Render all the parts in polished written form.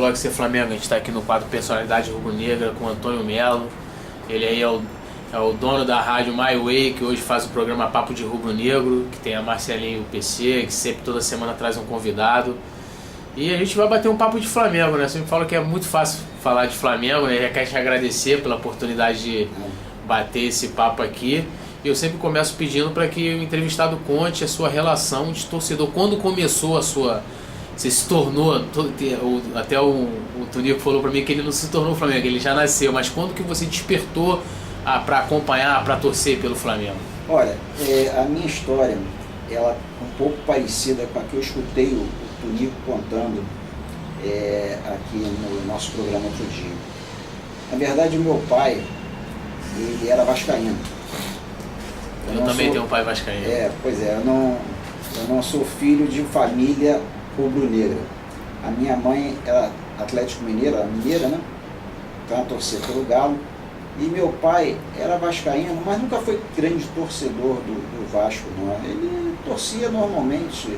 blog Ser Flamengo. A gente está aqui no quadro Personalidade Rubro-Negra com o Antônio Melo. Ele aí é o dono da rádio My Way, que hoje faz o programa Papo de Rubro-Negro, que tem a Marcelinha e o PC, que sempre toda semana traz um convidado. E a gente vai bater um papo de Flamengo, né? Eu sempre falo que é muito fácil falar de Flamengo, né? Eu quero te agradecer pela oportunidade de bater esse papo aqui. E eu sempre começo pedindo para que o entrevistado conte a sua relação de torcedor. Quando começou a sua... Você se tornou... Até o Tonico falou para mim que ele não se tornou Flamengo, ele já nasceu. Mas quando que você despertou para acompanhar, para torcer pelo Flamengo? Olha, a minha história, ela é um pouco parecida com a que eu escutei o Tonico contando aqui no nosso programa outro dia. Na verdade, o meu pai, ele era vascaíno. Eu também tenho um pai vascaíno. Pois é, eu não sou filho de família rubro-negra. A minha mãe era Atlético Mineira, né? Então ela torcia pelo Galo. E meu pai era vascaíno, mas nunca foi grande torcedor do Vasco, não. Ele torcia normalmente,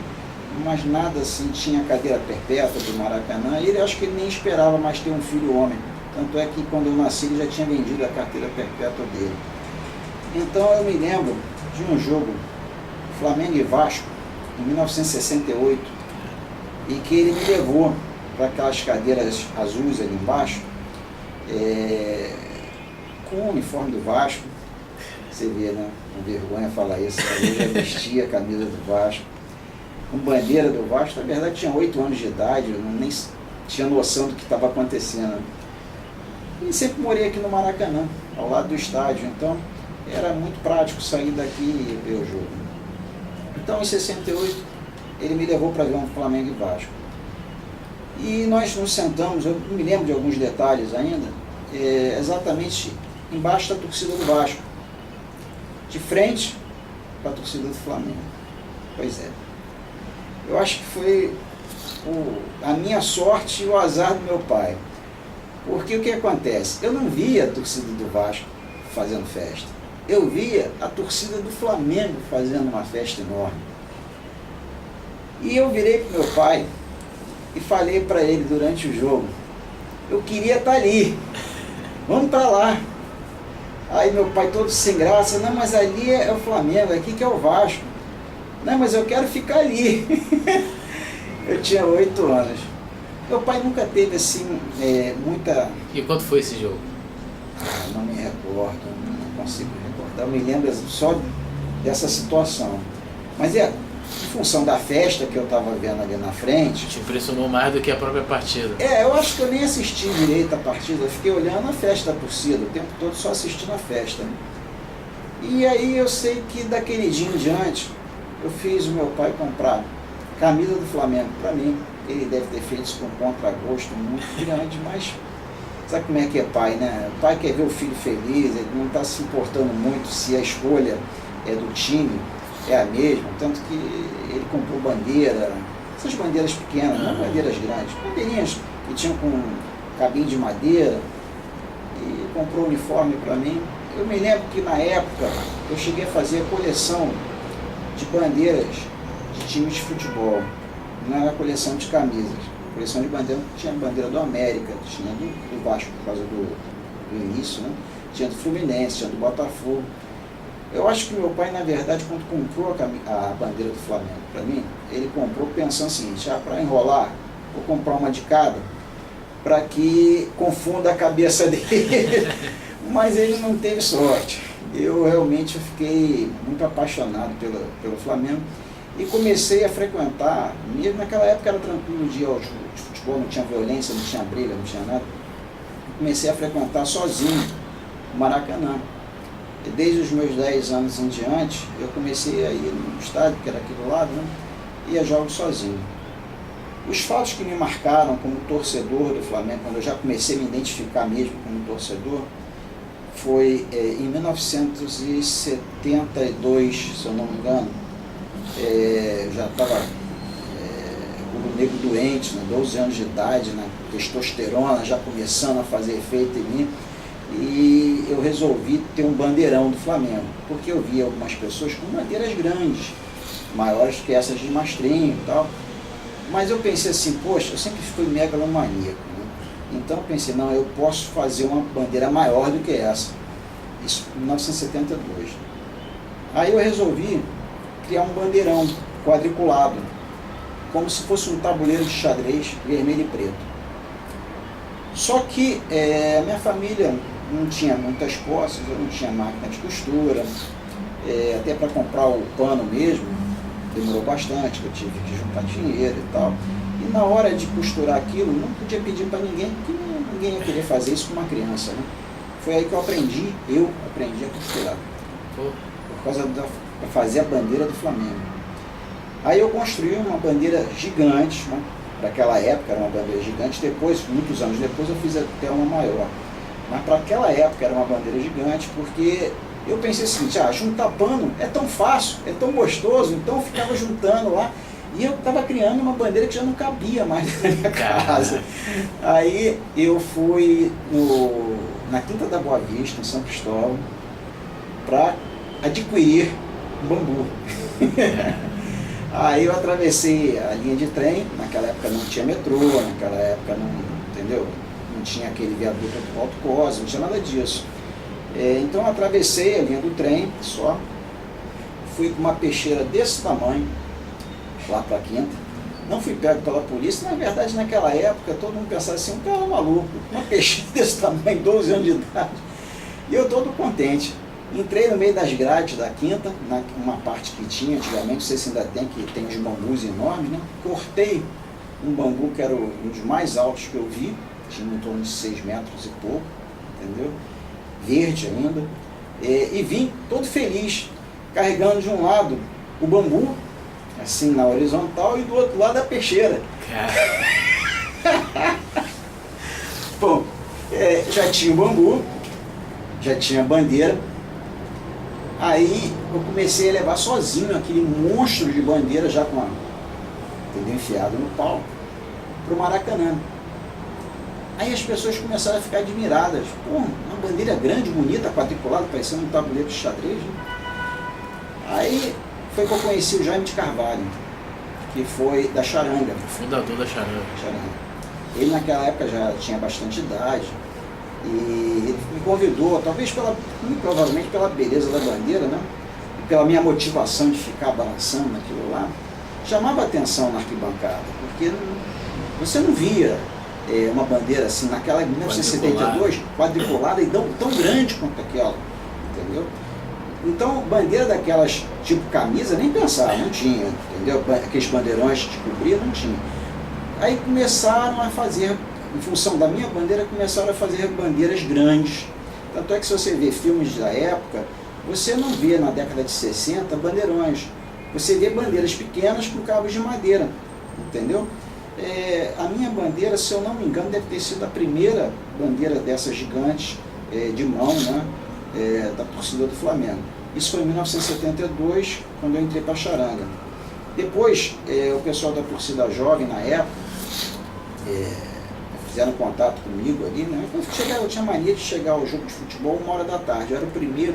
mas nada assim, tinha cadeira perpétua do Maracanã. E ele, acho que ele nem esperava mais ter um filho homem. Tanto é que quando eu nasci ele já tinha vendido a carteira perpétua dele. Então eu me lembro de um jogo Flamengo e Vasco, em 1968, e que ele me levou para aquelas cadeiras azuis ali embaixo, com o uniforme do Vasco. Você vê, né? Com vergonha falar isso, eu já vestia a camisa do Vasco, com bandeira do Vasco. Na verdade tinha 8 anos de idade, eu nem tinha noção do que estava acontecendo. E sempre morei aqui no Maracanã, ao lado do estádio, então era muito prático sair daqui e ver o jogo. Então em 68 ele me levou para ver um Flamengo e Vasco. E nós nos sentamos, eu me lembro de alguns detalhes ainda, exatamente embaixo da torcida do Vasco, de frente para a torcida do Flamengo. Pois é. Eu acho que foi a minha sorte e o azar do meu pai. Porque o que acontece? Eu não via a torcida do Vasco fazendo festa. Eu via a torcida do Flamengo fazendo uma festa enorme. E eu virei para o meu pai e falei para ele durante o jogo, eu queria estar ali, vamos para lá. Aí meu pai todo sem graça, não, mas ali é o Flamengo, aqui que é o Vasco. Não, mas eu quero ficar ali. Eu tinha 8 anos. Meu pai nunca teve assim, muita... E quanto foi esse jogo? Não me recordo, não consigo recordar. Eu me lembro só dessa situação. Mas em função da festa que eu estava vendo ali na frente... Te impressionou mais do que a própria partida? Eu acho que eu nem assisti direito a partida. Eu fiquei olhando a festa da torcida, o tempo todo só assistindo a festa. E aí eu sei que daquele dia em diante, eu fiz o meu pai comprar camisa do Flamengo para mim. Ele deve ter feito isso com um contragosto muito grande, mas sabe como é que é pai, né? O pai quer ver o filho feliz, ele não está se importando muito se a escolha do time é a mesma, tanto que ele comprou bandeira, essas bandeiras pequenas, não bandeiras grandes, bandeirinhas que tinham com cabinho de madeira, e comprou uniforme para mim. Eu me lembro que na época eu cheguei a fazer a coleção de bandeiras de times de futebol. Não era coleção de camisas, coleção de bandeira, tinha bandeira do América, tinha do Vasco por causa do início, né? Tinha do Fluminense, tinha do Botafogo. Eu acho que meu pai, na verdade, quando comprou a bandeira do Flamengo para mim, ele comprou pensando o seguinte, para enrolar, vou comprar uma de cada, para que confunda a cabeça dele. Mas ele não teve sorte. Eu realmente fiquei muito apaixonado pelo Flamengo. E comecei a frequentar, mesmo naquela época era tranquilo, o dia de futebol, não tinha violência, não tinha briga, não tinha nada. Comecei a frequentar sozinho o Maracanã. E desde os meus 10 anos em diante, eu comecei a ir no estádio, que era aqui do lado, né? Ia jogos sozinho. Os fatos que me marcaram como torcedor do Flamengo, quando eu já comecei a me identificar mesmo como torcedor, foi em 1972, se eu não me engano. Já estava rubro-negro doente, né, 12 anos de idade, né, testosterona já começando a fazer efeito em mim, e eu resolvi ter um bandeirão do Flamengo, porque eu via algumas pessoas com bandeiras grandes, maiores que essas de mastrinho e tal, mas eu pensei assim, poxa, eu sempre fui megalomaníaco, né? Então eu pensei, não, eu posso fazer uma bandeira maior do que essa. Isso em 1972. Aí eu resolvi criar um bandeirão quadriculado, como se fosse um tabuleiro de xadrez vermelho e preto. Só que minha família não tinha muitas posses, eu não tinha máquina de costura, até para comprar o pano mesmo, demorou bastante, eu tive que juntar dinheiro e tal. E na hora de costurar aquilo, não podia pedir para ninguém, porque ninguém ia querer fazer isso com uma criança, né? Foi aí que eu aprendi a costurar, por causa para fazer a bandeira do Flamengo. Aí eu construí uma bandeira gigante, né? Para aquela época era uma bandeira gigante, depois, muitos anos depois, eu fiz até uma maior. Mas para aquela época era uma bandeira gigante, porque eu pensei o seguinte, juntar pano é tão fácil, é tão gostoso, então eu ficava juntando lá, e eu estava criando uma bandeira que já não cabia mais na minha casa. Aí eu fui na Quinta da Boa Vista, em São Cristóvão, para adquirir um bambu. Aí eu atravessei a linha de trem, naquela época não tinha metrô, naquela época não tinha aquele viaduto Alto Cosme, não tinha nada disso. Então eu atravessei a linha do trem só, fui com uma peixeira desse tamanho, lá para a Quinta, não fui pego pela polícia, na verdade naquela época todo mundo pensava assim, um cara maluco, uma peixeira desse tamanho, 12 anos de idade, e eu todo contente. Entrei no meio das grades da Quinta, uma parte que tinha antigamente, não sei se ainda tem, que tem uns bambus enormes, né? Cortei um bambu que era um dos mais altos que eu vi, tinha em torno de 6 metros e pouco, entendeu? Verde ainda, e vim todo feliz, carregando de um lado o bambu, assim na horizontal, e do outro lado a peixeira. Bom, já tinha o bambu, já tinha a bandeira. Aí eu comecei a levar sozinho aquele monstro de bandeira, já com enfiado no pau, para o Maracanã. Aí as pessoas começaram a ficar admiradas. Pô, uma bandeira grande, bonita, quadriculada, parecendo um tabuleiro de xadrez, né? Aí foi que eu conheci o Jaime de Carvalho, que foi da Charanga. O fundador da Charanga. Ele naquela época já tinha bastante idade, e ele me convidou, muito provavelmente pela beleza da bandeira, né? E pela minha motivação de ficar balançando naquilo lá, chamava atenção na arquibancada, porque você não via uma bandeira assim, naquela em 1972, quadriculada e tão grande quanto aquela, entendeu? Então, bandeira daquelas tipo camisa, nem pensar, não tinha, entendeu? Aqueles bandeirões de cobrir, não tinha. Aí começaram a fazer, em função da minha bandeira, começaram a fazer bandeiras grandes. Tanto é que se você vê filmes da época, você não vê na década de 60 bandeirões. Você vê bandeiras pequenas com cabos de madeira, entendeu? A minha bandeira, se eu não me engano, deve ter sido a primeira bandeira dessas gigantes de mão, né, da torcida do Flamengo. Isso foi em 1972, quando eu entrei para a Charanga. Depois, o pessoal da torcida jovem, na época, fizeram contato comigo ali, né? Eu tinha mania de chegar ao jogo de futebol 1h da tarde. Eu era o primeiro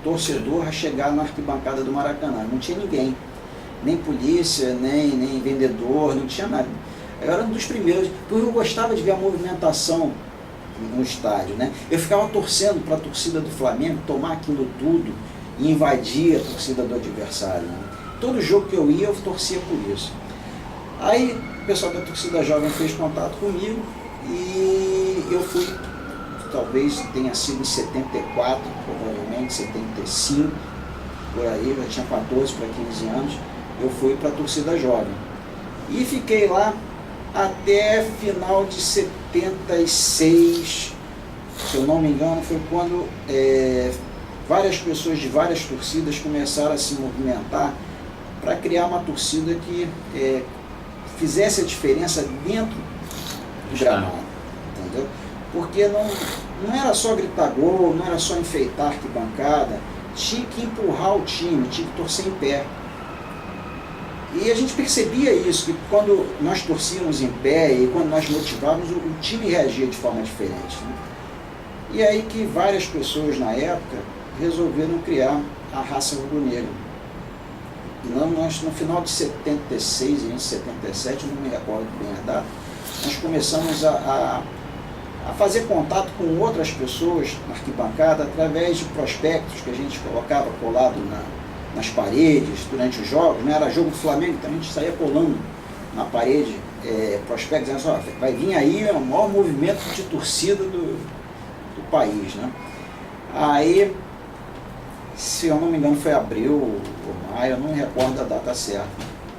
torcedor a chegar na arquibancada do Maracanã. Não tinha ninguém, nem polícia, nem vendedor, não tinha nada. Eu era um dos primeiros, porque eu gostava de ver a movimentação no estádio, né? Eu ficava torcendo para a torcida do Flamengo tomar aquilo tudo e invadir a torcida do adversário, né? Todo jogo que eu ia, eu torcia por isso. Aí o pessoal da torcida jovem fez contato comigo e eu fui, talvez tenha sido em 74, provavelmente 75, por aí, eu já tinha 14 para 15 anos, eu fui para a torcida jovem. E fiquei lá até final de 76, se eu não me engano, foi quando várias pessoas de várias torcidas começaram a se movimentar para criar uma torcida que fizesse a diferença dentro do gramado, entendeu? Porque não era só gritar gol, não era só enfeitar a arquibancada, tinha que empurrar o time, tinha que torcer em pé. E a gente percebia isso, que quando nós torcíamos em pé e quando nós motivávamos, o time reagia de forma diferente, né? E aí que várias pessoas na época resolveram criar a raça rubro-negra. E nós, no final de 76 e em 77, não me recordo bem a data, nós começamos a a fazer contato com outras pessoas na arquibancada através de prospectos que a gente colocava colado nas paredes durante os jogos, né? Era jogo do Flamengo, então a gente saía colando na parede prospectos, dizendo assim, vai vir aí o maior movimento de torcida do país, né? Aí, se eu não me engano, foi abril ou maio, eu não me recordo a data certa.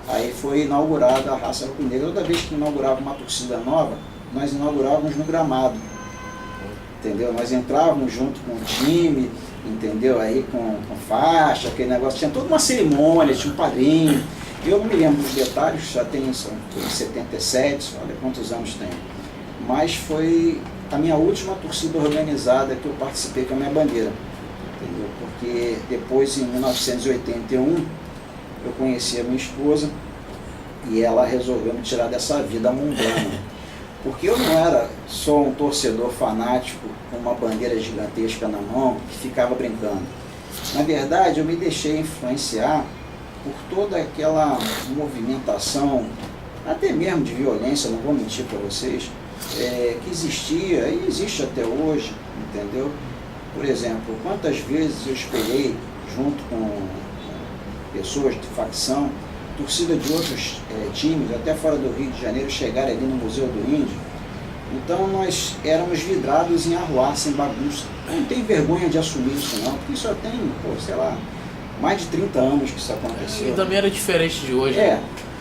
Aí foi inaugurada a Raça Rubro-Negra. Toda vez que inaugurava uma torcida nova, nós inaugurávamos no gramado, entendeu? Nós entrávamos junto com o time, entendeu? Aí com faixa, aquele negócio, tinha toda uma cerimônia, tinha um padrinho. Eu não me lembro dos detalhes, já tenho, são 77, olha quantos anos tem. Mas foi a minha última torcida organizada que eu participei com a minha bandeira, entendeu? Porque depois, em 1981, eu conheci a minha esposa e ela resolveu me tirar dessa vida mundana. Porque eu não era só um torcedor fanático com uma bandeira gigantesca na mão que ficava brincando. Na verdade, eu me deixei influenciar por toda aquela movimentação, até mesmo de violência, não vou mentir para vocês, que existia e existe até hoje, entendeu? Por exemplo, quantas vezes eu esperei, junto com pessoas de facção, torcida de outros times, até fora do Rio de Janeiro, chegarem ali no Museu do Índio. Então nós éramos vidrados em arruaça, em bagunça. Eu não tenho vergonha de assumir isso não, porque isso já tem, sei lá, mais de 30 anos que isso aconteceu. E também era diferente de hoje.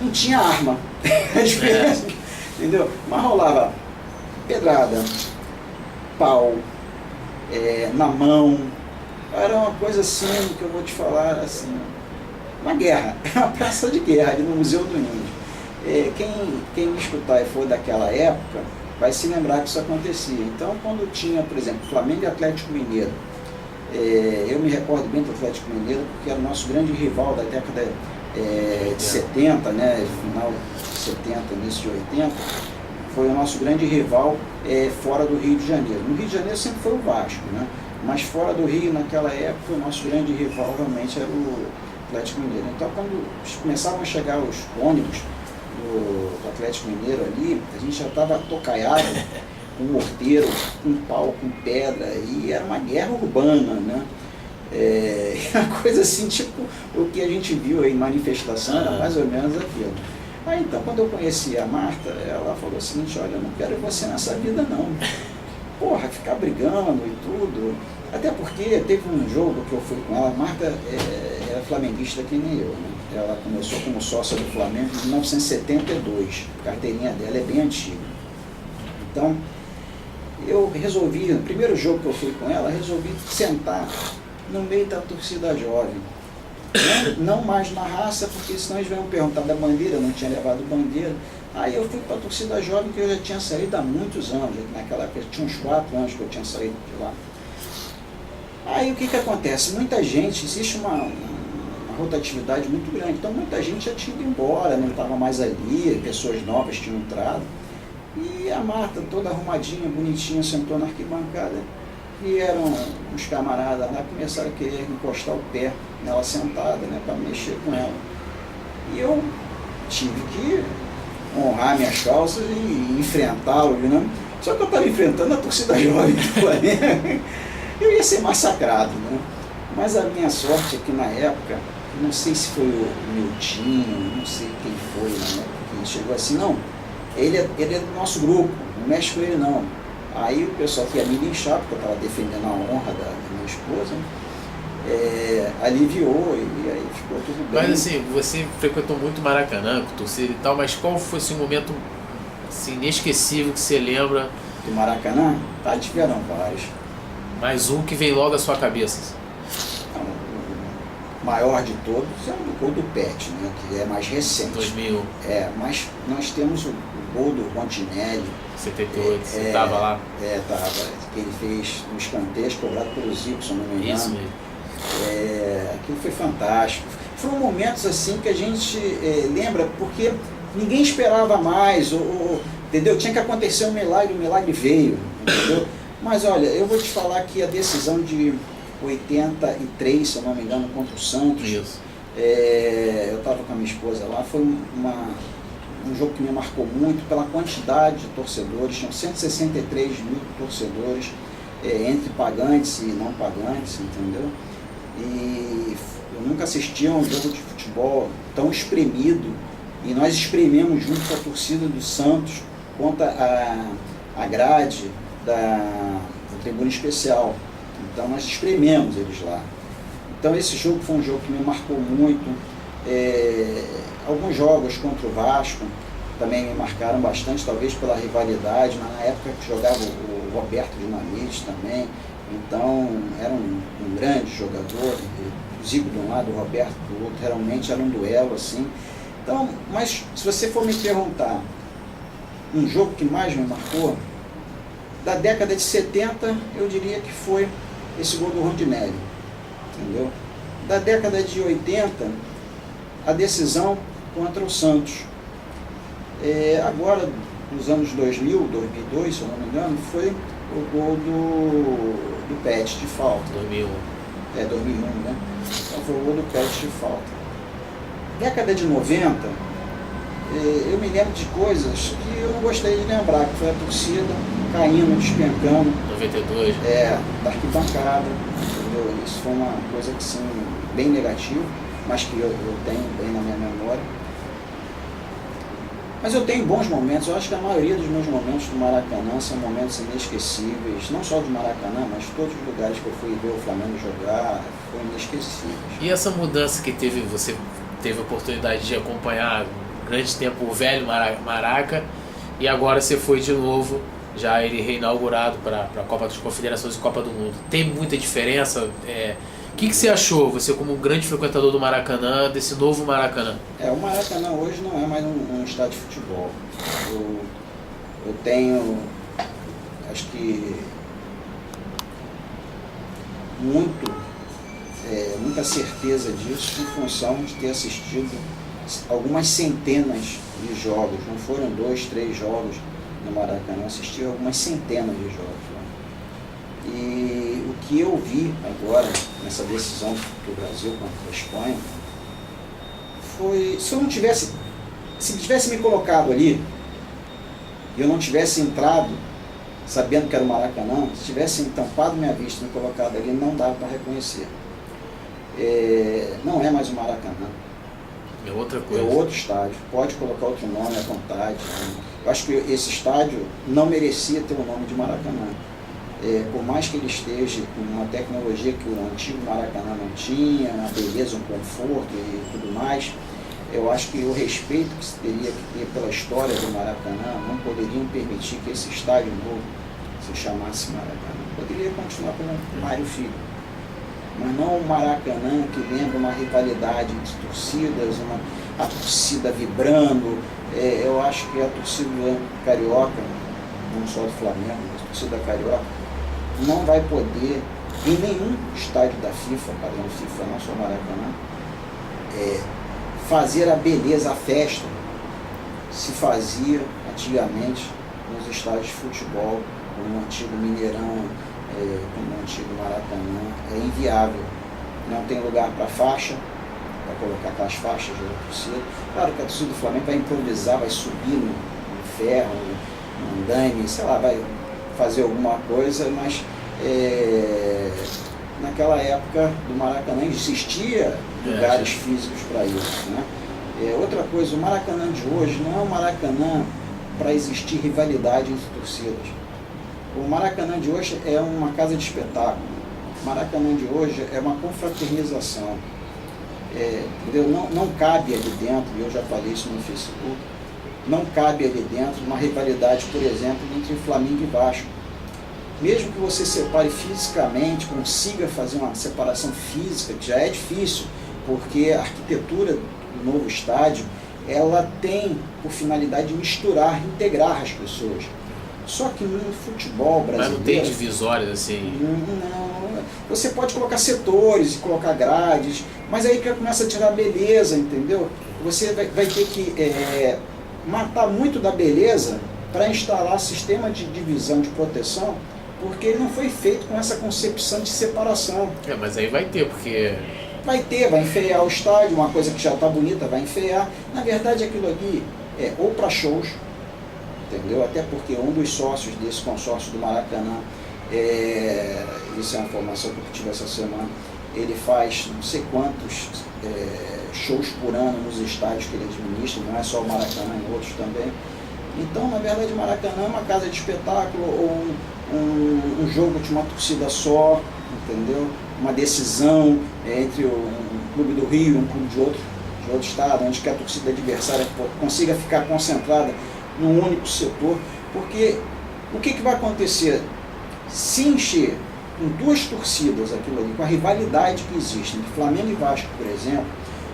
Não tinha arma. É diferente, entendeu? Mas rolava pedrada, pau, na mão. Era uma coisa assim que eu vou te falar, assim, uma guerra, uma praça de guerra ali no Museu do Índio. Quem me escutar e for daquela época vai se lembrar que isso acontecia. Então, quando tinha, por exemplo, Flamengo e Atlético Mineiro, eu me recordo bem do Atlético Mineiro, porque era o nosso grande rival da década de 70, né, final de 70, início de 80, foi o nosso grande rival fora do Rio de Janeiro. No Rio de Janeiro sempre foi o Vasco, né? Mas fora do Rio, naquela época, o nosso grande rival realmente era o Atlético Mineiro. Então, quando começavam a chegar os ônibus do Atlético Mineiro ali, a gente já estava tocaiado, com morteiro, com pau, com pedra, e era uma guerra urbana, né? Uma coisa assim, tipo o que a gente viu aí em manifestação, era mais ou menos aquilo. Aí então, quando eu conheci a Marta, ela falou o seguinte, olha, eu não quero você nessa vida não. Porra, ficar brigando e tudo. Até porque teve um jogo que eu fui com ela, a Marta era flamenguista que nem eu, né? Ela começou como sócia do Flamengo em 1972, a carteirinha dela é bem antiga. Então, eu resolvi, no primeiro jogo que eu fui com ela, resolvi sentar no meio da torcida jovem. Não mais na raça, porque senão eles iam perguntar da bandeira, eu não tinha levado bandeira. Aí eu fui para a torcida jovem, que eu já tinha saído há muitos anos, naquela época tinha uns 4 anos que eu tinha saído de lá. Aí o que acontece? Muita gente, existe uma rotatividade muito grande, então muita gente já tinha ido embora, não estava mais ali, pessoas novas tinham entrado. E a Marta, toda arrumadinha, bonitinha, sentou na arquibancada. Vieram uns camaradas lá, começaram a querer encostar o pé nela sentada, né, para mexer com ela. E eu tive que honrar minhas calças e enfrentá-lo, né? Só que eu estava enfrentando a torcida jovem do Flamengo, eu ia ser massacrado, né? Mas a minha sorte é que na época, não sei se foi o Miltinho, não sei quem foi, né, que chegou assim, não, ele é do nosso grupo, não mexe com ele não. Aí o pessoal que ia me linchar, porque eu estava defendendo a honra da minha esposa, aliviou e aí ficou tudo bem. Mas assim, você frequentou muito Maracanã, com torcida e tal, mas qual foi esse momento assim, inesquecível que você lembra? Do Maracanã? Tiveram vários. Mais um que vem logo à sua cabeça. O maior de todos é o gol do Pet, né, que é mais recente. 2000. Mas nós temos o gol do Rondinelli. 78, você estava lá? Estava, que ele fez no escanteio, cobrado pelo Zico, se eu não me engano. Isso mesmo. Aquilo foi fantástico. Foram momentos assim que a gente lembra, porque ninguém esperava mais, entendeu? Tinha que acontecer um milagre, o milagre veio, entendeu? Mas olha, eu vou te falar que a decisão de 83, se eu não me engano, contra o Santos, isso. eu estava com a minha esposa lá, foi um jogo que me marcou muito pela quantidade de torcedores, tinham 163 mil torcedores, entre pagantes e não pagantes, entendeu? E eu nunca assisti a um jogo de futebol tão espremido, e nós esprememos junto com a torcida do Santos contra a grade da tribuna especial. Então nós esprememos eles lá. Então esse jogo foi um jogo que me marcou muito. Alguns jogos contra o Vasco também me marcaram bastante, talvez pela rivalidade, mas na época que jogava o Roberto Dinamite também, então era um grande jogador, o Zico de um lado, o Roberto do outro, realmente era um duelo assim. Então, mas se você for me perguntar um jogo que mais me marcou, da década de 70, eu diria que foi esse gol do Rondinelli, entendeu? Da década de 80, a decisão contra o Santos. Agora, nos anos 2000, 2002, se eu não me engano, foi o gol do Pet de falta. 2001. 2001, né? Então foi o gol do Pet de falta. Década de 90, eu me lembro de coisas que eu não gostaria de lembrar, que foi a torcida caindo, despencando. 92. Da arquibancada, entendeu? Isso foi uma coisa que, sim, bem negativa, mas que eu tenho bem na minha memória. Mas eu tenho bons momentos, eu acho que a maioria dos meus momentos do Maracanã são momentos inesquecíveis, não só do Maracanã, mas todos os lugares que eu fui ver o Flamengo jogar, foram inesquecíveis. E essa mudança que teve, você teve a oportunidade de acompanhar grande tempo o velho Maraca, e agora você foi de novo, já ele reinaugurado para a Copa das Confederações e Copa do Mundo. Tem muita diferença? O que você achou, você como um grande frequentador do Maracanã, desse novo Maracanã? O Maracanã hoje não é mais um estádio de futebol. Eu tenho, acho que, muita certeza disso, em função de ter assistido algumas centenas de jogos. Não foram 2, 3 jogos no Maracanã, eu assisti algumas centenas de jogos. E o que eu vi agora, nessa decisão do Brasil contra a Espanha, foi, se tivesse me colocado ali, e eu não tivesse entrado sabendo que era o Maracanã, se tivesse tampado minha vista e me colocado ali, não dava para reconhecer. Não é mais o Maracanã. É outra coisa. É outro estádio. Pode colocar outro nome à vontade. Eu acho que esse estádio não merecia ter o nome de Maracanã. Por mais que ele esteja com uma tecnologia que o antigo Maracanã não tinha, uma beleza, um conforto e tudo mais, eu acho que o respeito que se teria que ter pela história do Maracanã não poderiam permitir que esse estádio novo se chamasse Maracanã. Poderia continuar como Mário Filho, mas não o Maracanã que lembra uma rivalidade entre torcidas, a torcida vibrando. Eu acho que a torcida carioca, não só do Flamengo, mas a torcida carioca, não vai poder, em nenhum estádio da FIFA, padrão FIFA, não só Maracanã, fazer a beleza, a festa, se fazia antigamente nos estádios de futebol, como o antigo Mineirão, como o antigo Maracanã. É inviável. Não tem lugar para faixa, para colocar aquelas faixas da torcida. Claro que a torcida do Flamengo vai improvisar, vai subir no ferro, no andaime, sei lá, vai fazer alguma coisa, mas naquela época do Maracanã existia lugares físicos para isso, né? Outra coisa, o Maracanã de hoje não é um Maracanã para existir rivalidade entre torcidas. O Maracanã de hoje é uma casa de espetáculo. O Maracanã de hoje é uma confraternização. Entendeu? Não cabe ali dentro, eu já falei isso no Facebook, não cabe ali dentro uma rivalidade, por exemplo, entre Flamengo e Vasco. Mesmo que você separe fisicamente, consiga fazer uma separação física, que já é difícil, porque a arquitetura do novo estádio, ela tem por finalidade de misturar, integrar as pessoas. Só que no futebol brasileiro... Mas não tem divisórias assim? Não. Você pode colocar setores e colocar grades, mas aí que começa a tirar a beleza, entendeu? Você vai ter que matar muito da beleza para instalar sistema de divisão, de proteção, porque ele não foi feito com essa concepção de separação. Mas aí vai ter, porque... Vai enfeiar o estádio, uma coisa que já está bonita, vai enfeiar. Na verdade, aquilo ali ou para shows, entendeu? Até porque um dos sócios desse consórcio do Maracanã, isso é uma informação que eu tive essa semana, ele faz não sei quantos shows por ano nos estádios que ele administra, não é só o Maracanã, em outros também. Então, na verdade, o Maracanã é uma casa de espetáculo ou um jogo de uma torcida só, entendeu? Uma decisão entre um clube do Rio e um clube de outro estado, onde que a torcida adversária consiga ficar concentrada num único setor, porque o que vai acontecer? Se encher com duas torcidas aquilo ali, com a rivalidade que existe entre Flamengo e Vasco, por exemplo,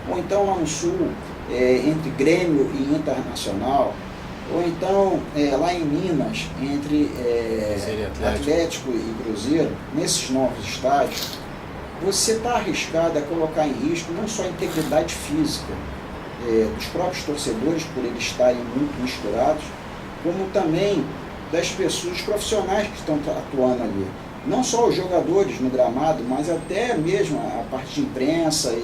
ou então lá no Sul, entre Grêmio e Internacional, ou então lá em Minas, entre Atlético e Cruzeiro, nesses novos estádios, você está arriscado a colocar em risco não só a integridade física dos próprios torcedores, por eles estarem muito misturados, como também das pessoas profissionais que estão atuando ali. Não só os jogadores no gramado, mas até mesmo a parte de imprensa,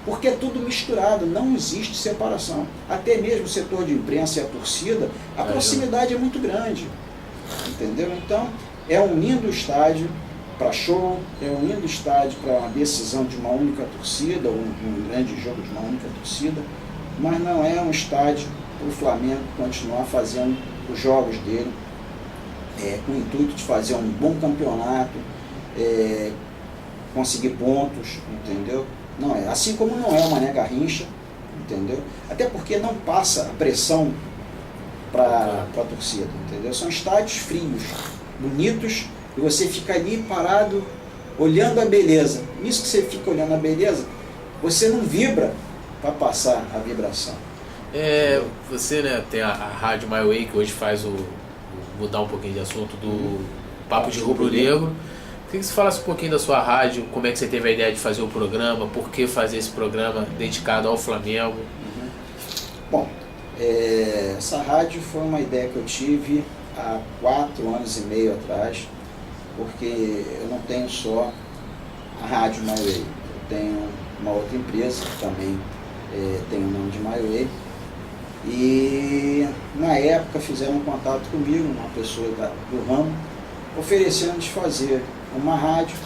porque é tudo misturado, não existe separação. Até mesmo o setor de imprensa e a torcida, a proximidade é muito grande, entendeu? Então, é um lindo estádio para show, é um lindo estádio para uma decisão de uma única torcida, um grande jogo de uma única torcida, mas não é um estádio para o Flamengo continuar fazendo os jogos dele, com o intuito de fazer um bom campeonato, conseguir pontos, entendeu? Não é. Assim como não é o Mané Garrincha, entendeu? Até porque não passa a pressão para a torcida, entendeu? São estádios frios, bonitos, e você fica ali parado, olhando a beleza. Nisso que você fica olhando a beleza, você não vibra passar a vibração. Você, né, tem a Rádio My Way, que hoje faz mudar um pouquinho de assunto, do Papo de Rubro Negro. Queria que você falasse um pouquinho da sua rádio, como é que você teve a ideia de fazer o programa, por que fazer esse programa dedicado ao Flamengo? Bom, essa rádio foi uma ideia que eu tive há 4 anos e meio atrás, porque eu não tenho só a Rádio My Way, eu tenho uma outra empresa que também tem o nome de My Way. E na época fizeram um contato comigo, uma pessoa do ramo, oferecendo de fazer uma rádio,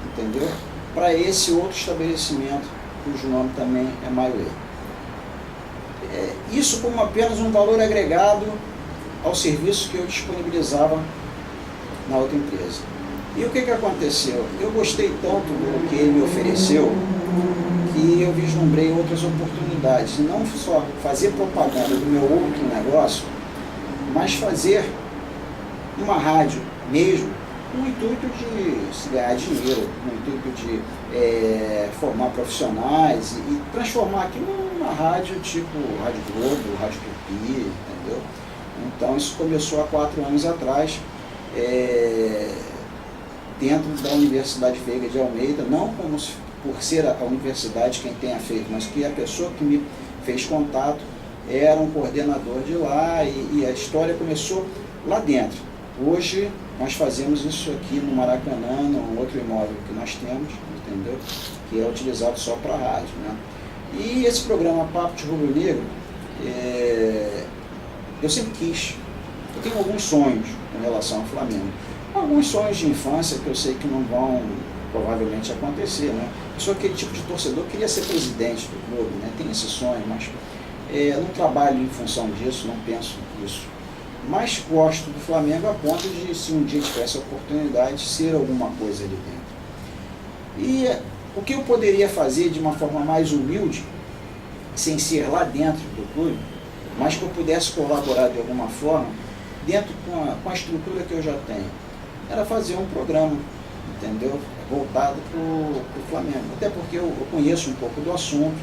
entendeu? Para esse outro estabelecimento, cujo nome também é My Way. Isso como apenas um valor agregado ao serviço que eu disponibilizava na outra empresa. E o que aconteceu? Eu gostei tanto do que ele me ofereceu, que eu vislumbrei outras oportunidades, não só fazer propaganda do meu outro negócio, mas fazer uma rádio mesmo, com o intuito de se ganhar dinheiro, com o intuito de formar profissionais e transformar aqui numa rádio tipo Rádio Globo, Rádio Tupi, entendeu? Então isso começou há 4 anos atrás, dentro da Universidade Veiga de Almeida, não como por ser a universidade quem tenha feito, mas que a pessoa que me fez contato era um coordenador de lá e a história começou lá dentro. Hoje nós fazemos isso aqui no Maracanã, num outro imóvel que nós temos, entendeu? Que é utilizado só para rádio, né? E esse programa Papo de Rubro Negro, eu sempre quis. Eu tenho alguns sonhos com relação ao Flamengo. Alguns sonhos de infância que eu sei que não vão provavelmente acontecer, né? Eu sou aquele tipo de torcedor que queria ser presidente do clube, né? Tem esse sonho, mas não trabalho em função disso, não penso nisso. Mas gosto do Flamengo a ponto de, se um dia tivesse a oportunidade, ser alguma coisa ali dentro. E o que eu poderia fazer de uma forma mais humilde, sem ser lá dentro do clube, mas que eu pudesse colaborar de alguma forma, dentro com a estrutura que eu já tenho, era fazer um programa, entendeu? Voltado para o Flamengo. Até porque eu conheço um pouco do assunto,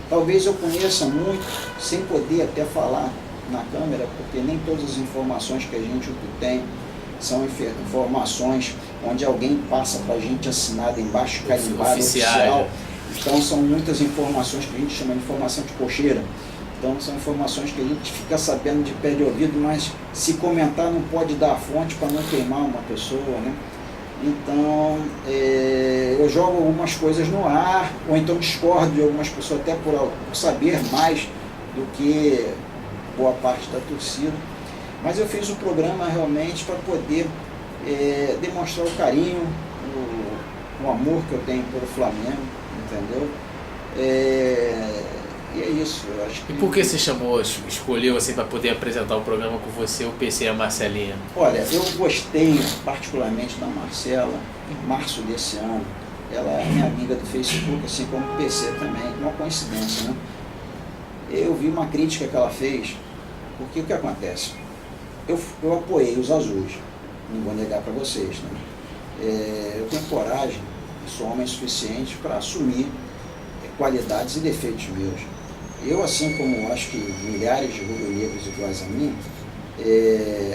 talvez eu conheça muito, sem poder até falar na câmera, porque nem todas as informações que a gente obtém são informações onde alguém passa para a gente assinada embaixo, carimbada, oficial. Então são muitas informações que a gente chama de informação de cocheira. Então são informações que a gente fica sabendo de pé de ouvido, mas se comentar não pode dar a fonte para não queimar uma pessoa, né? Então eu jogo algumas coisas no ar, ou então discordo de algumas pessoas até por saber mais do que boa parte da torcida. Mas eu fiz o programa realmente para poder demonstrar o carinho, o amor que eu tenho pelo Flamengo, entendeu? E é isso, eu acho que... E por que você escolheu assim para poder apresentar o programa com você, o PC e a Marcelinha? Olha, eu gostei particularmente da Marcela em março desse ano. Ela é minha amiga do Facebook, assim como o PC também, uma coincidência, né? Eu vi uma crítica que ela fez, porque o que acontece? Eu apoiei os azuis, não vou negar para vocês, né? Eu tenho coragem, sou homem suficiente para assumir qualidades e defeitos meus. Eu, assim como acho que milhares de rubro-negros iguais a mim,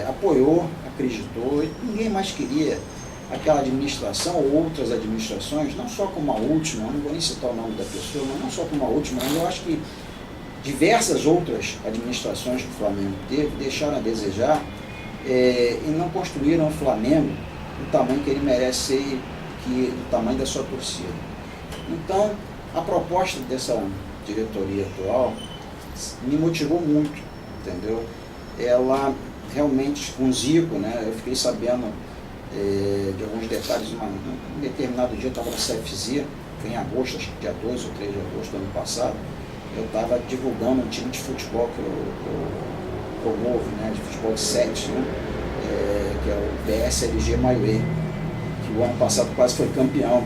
apoiou, acreditou, e ninguém mais queria aquela administração ou outras administrações, não só como a última, não vou nem citar o nome da pessoa, mas não só como a última, mas eu acho que diversas outras administrações que o Flamengo teve deixaram a desejar e não construíram o Flamengo do tamanho que ele merece ser, do tamanho da sua torcida. Então, a proposta dessa diretoria atual me motivou muito, entendeu? Ela realmente, com o Zico, né, eu fiquei sabendo de alguns detalhes, um determinado dia eu estava no CFZ, foi em agosto, acho que dia 2 ou 3 de agosto do ano passado, eu estava divulgando um time de futebol que eu promovo, né, de futebol de 7, né, que é o BSLG Maiuê, que o ano passado quase foi campeão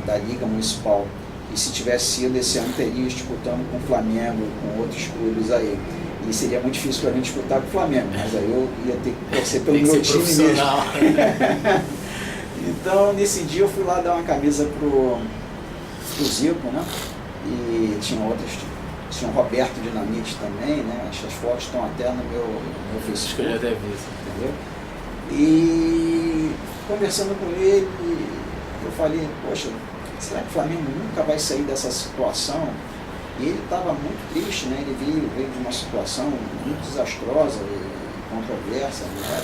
da Liga Municipal. E se tivesse sido esse ano, teria disputando com o Flamengo, com outros clubes aí. E seria muito difícil para mim disputar com o Flamengo, mas aí eu ia ter que torcer pelo meu time mesmo. Então, nesse dia eu fui lá dar uma camisa pro Zico, né? E tinha o Roberto Dinamite também, né? As fotos estão até no meu Facebook. Acho que eu já deve visto. Entendeu? E conversando com ele, eu falei, poxa, será que o Flamengo nunca vai sair dessa situação? E ele estava muito triste, né? Ele veio de uma situação muito desastrosa e controversa, né?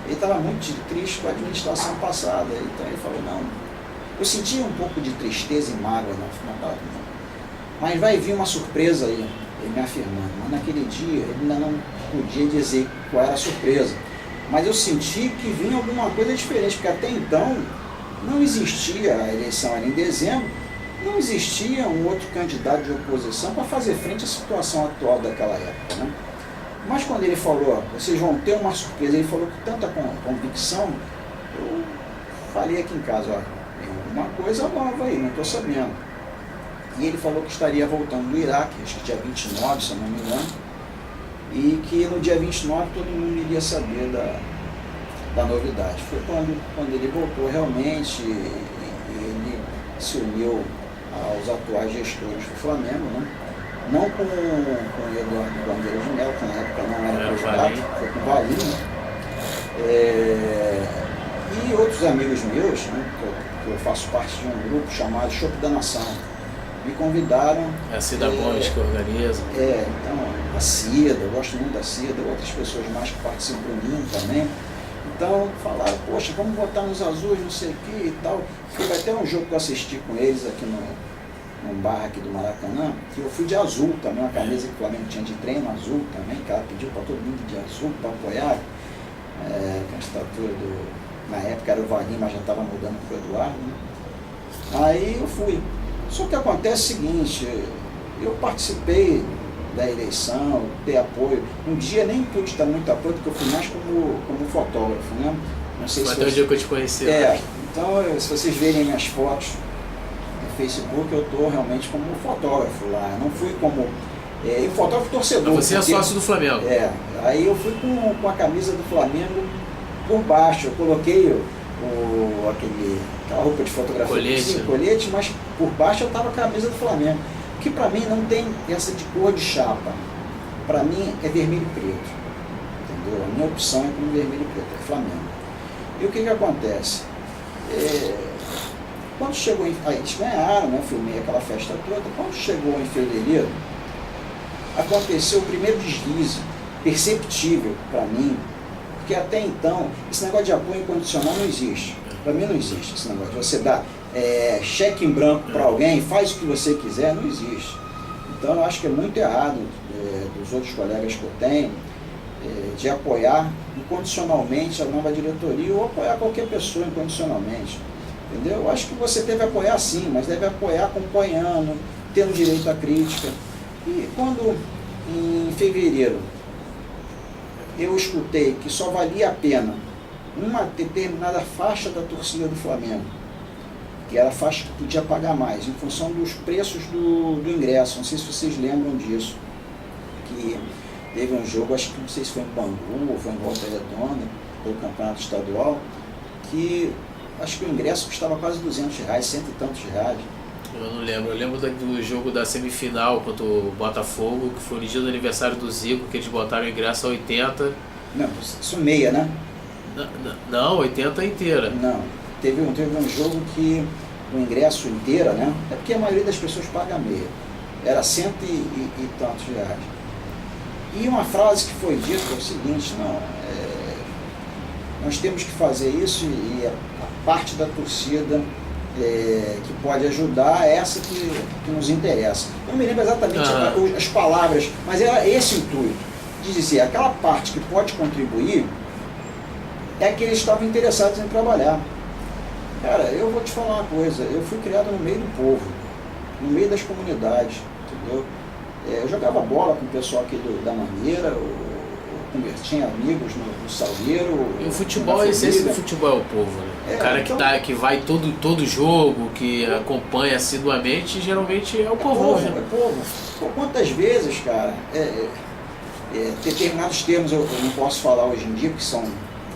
Ele estava muito triste com a administração passada. Então ele falou, não, eu senti um pouco de tristeza e mágoa mas vai vir uma surpresa aí, ele me afirmando. Mas naquele dia ele ainda não podia dizer qual era a surpresa. Mas eu senti que vinha alguma coisa diferente, porque até então não existia, a eleição era em dezembro, não existia um outro candidato de oposição para fazer frente à situação atual daquela época, né? Mas quando ele falou, vocês vão ter uma surpresa, ele falou com tanta convicção, eu falei aqui em casa, ó, tem alguma coisa nova aí, não estou sabendo. E ele falou que estaria voltando do Iraque, acho que dia 29, se eu não me engano, e que no dia 29 todo mundo iria saber da novidade. Foi quando ele voltou realmente, ele se uniu aos atuais gestores do Flamengo, né? Não com o Eduardo Bandeira de Melo, que na época não era candidato, foi com o Valinho, e outros amigos meus, né, que eu faço parte de um grupo chamado Chopp da Nação, me convidaram. É a Cida Gomes que organiza. Então, a Cida, eu gosto muito da Cida, outras pessoas mais que participam do mim também. Então falaram, poxa, vamos votar nos azuis, não sei o que e tal. Teve até um jogo que eu assisti com eles aqui num bar aqui do Maracanã, que eu fui de azul também, uma camisa que o Flamengo tinha de treino azul também, que ela pediu para todo mundo de azul para apoiar, com a estatura na época era o Valinho, mas já estava mudando para o Eduardo, né? Aí eu fui. Só que acontece o seguinte, eu participei da eleição, dei apoio. Um dia nem pude dar muito apoio, porque eu fui mais como fotógrafo, né? Não sei Foi se até o dia que eu te conheci. Então, se vocês verem minhas fotos no Facebook, eu estou realmente como fotógrafo lá. Não fui como fotógrafo torcedor. Você é sócio do Flamengo. Aí eu fui com a camisa do Flamengo por baixo. Eu coloquei aquela roupa de fotografia, colete, mas por baixo eu estava com a camisa do Flamengo. Que para mim não tem essa de cor de chapa. Para mim é vermelho e preto. Entendeu? A minha opção é com vermelho e preto, é Flamengo. E o que acontece? Quando chegou eles ganharam, né? Filmei aquela festa toda. Quando chegou em fevereiro, aconteceu o primeiro deslize perceptível para mim, porque até então esse negócio de apoio incondicional não existe. Para mim não existe esse negócio. Você dá cheque em branco para alguém, faz o que você quiser, não existe. Então eu acho que é muito errado dos outros colegas que eu tenho, de apoiar incondicionalmente a nova diretoria ou apoiar qualquer pessoa incondicionalmente. Entendeu? Eu acho que você deve apoiar sim, mas deve apoiar acompanhando, tendo direito à crítica. E quando, em fevereiro, eu escutei que só valia a pena uma determinada faixa da torcida do Flamengo, que era a faixa que podia pagar mais, em função dos preços do ingresso. Não sei se vocês lembram disso, que teve um jogo, acho que não sei se foi em Bangu ou foi em Volta Redonda, pelo campeonato estadual, que acho que o ingresso custava quase R$200, cento e tantos reais. Eu não lembro, eu lembro do jogo da semifinal contra o Botafogo, que foi no dia do aniversário do Zico, que eles botaram o ingresso a 80. Não, isso meia, né? Não, 80 inteira. Não, teve um jogo que o ingresso inteira, né? É porque a maioria das pessoas paga meia. Era cento e tantos reais. E uma frase que foi dita é o seguinte, nós temos que fazer isso e a parte da torcida que pode ajudar é essa que nos interessa. Eu não me lembro exatamente as palavras, mas era esse o intuito, de dizer, aquela parte que pode contribuir é que eles estavam interessados em trabalhar. Cara, eu vou te falar uma coisa, eu fui criado no meio do povo, no meio das comunidades, entendeu? Eu jogava bola com o pessoal aqui da Mangueira, tinha amigos no Salgueiro. E o futebol, a essência do futebol é o povo, né? O cara então, que vai todo jogo, que acompanha assiduamente, geralmente é o povo, né? É povo. Por quantas vezes, cara, determinados termos eu não posso falar hoje em dia, porque são